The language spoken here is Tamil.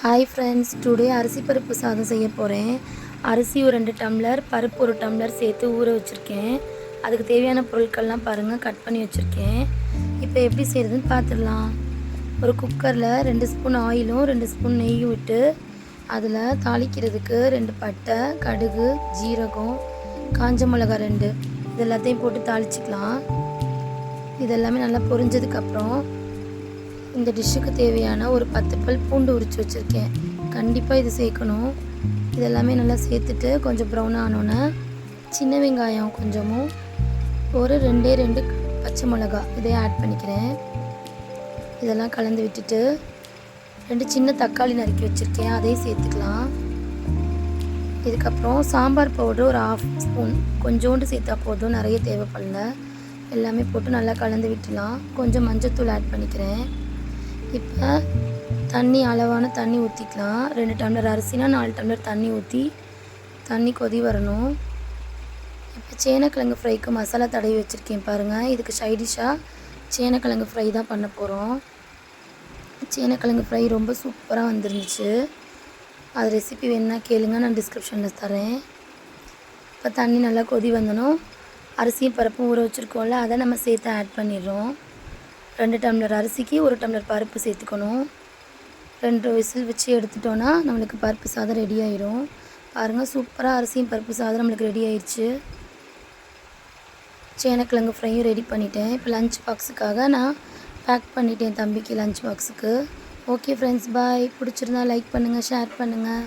ஹாய் ஃப்ரெண்ட்ஸ், டுடே அரிசி பருப்பு சாதம் செய்ய போகிறேன். அரிசி ஒரு 2 டம்ளர், பருப்பு ஒரு டம்ளர் சேர்த்து ஊற வச்சுருக்கேன். அதுக்கு தேவையான பொருட்கள்லாம் பாருங்கள், கட் பண்ணி வச்சுருக்கேன். இப்போ எப்படி செய்கிறதுன்னு பார்த்துடலாம். ஒரு குக்கரில் 2 ஸ்பூன் ஆயிலும் 2 ஸ்பூன் நெய்யும் விட்டு அதில் தாளிக்கிறதுக்கு 2 பட்டை, கடுகு, ஜீரகம், காஞ்ச மிளகா 2 இது எல்லாத்தையும் போட்டு தாளிச்சிக்கலாம். இதெல்லாமே நல்லா பொரிஞ்சதுக்கப்புறம் இந்த டிஷ்ஷுக்கு தேவையான ஒரு 10 பல் பூண்டு உரித்து வச்சுருக்கேன். கண்டிப்பாக இது சேர்க்கணும். இதெல்லாமே நல்லா சேர்த்துட்டு கொஞ்சம் ப்ரௌன் ஆனோன்னே சின்ன வெங்காயம் கொஞ்சமும் ஒரு 2 பச்சை மிளகா இதையும் ஆட் பண்ணிக்கிறேன். இதெல்லாம் கலந்து விட்டுட்டு 2 சின்ன தக்காளி நறுக்கி வச்சுருக்கேன், அதையும் சேர்த்துக்கலாம். இதுக்கப்புறம் சாம்பார் பவுடர் ஒரு 1/2 ஸ்பூன் கொஞ்சோண்டு சேர்த்தா போதும், நிறைய தேவைப்படல. எல்லாமே போட்டு நல்லா கலந்து விட்டுலாம். கொஞ்சம் மஞ்சத்தூள் ஆட் பண்ணிக்கிறேன். இப்போ அளவான தண்ணி ஊற்றிக்கலாம். 2 டம்ளர் அரிசினா 4 டம்ளர் தண்ணி ஊற்றி தண்ணி கொதி வரணும். இப்போ சேனக்கிழங்கு ஃப்ரைக்கு மசாலா தடவி வச்சுருக்கேன் பாருங்கள். இதுக்கு சைடிஷாக சேனக்கிழங்கு ஃப்ரை தான் பண்ண போகிறோம். சேனக்கிழங்கு ஃப்ரை ரொம்ப சூப்பராக வந்துருந்துச்சு. அது ரெசிபி வேணுன்னா கேளுங்க, நான் டிஸ்கிரிப்ஷனில் தரேன். இப்போ தண்ணி நல்லா கொதி வந்தணும். அரிசியும் பருப்பும் ஊற வச்சுருக்கோம்ல, அதை நம்ம சேர்த்து ஆட் பண்ணிடுறோம். 2 டம்ளர் அரிசிக்கு 1 டம்ளர் பருப்பு சேர்த்துக்கணும். 2 விசில் வச்சு எடுத்துட்டோன்னா நம்மளுக்கு பருப்பு சாதம் ரெடி ஆயிடும். பாருங்கள், சூப்பராக அரிசியும் பருப்பு சாதம் நம்மளுக்கு ரெடி ஆயிடுச்சு. சேனக்கிழங்கு ஃப்ரையும் ரெடி பண்ணிட்டேன். இப்போ லஞ்ச் பாக்ஸுக்காக நான் பேக் பண்ணிட்டேன் தம்பிக்கு லஞ்ச் பாக்ஸுக்கு. ஓகே ஃப்ரெண்ட்ஸ், பாய். பிடிச்சிருந்தா லைக் பண்ணுங்கள், ஷேர் பண்ணுங்கள்.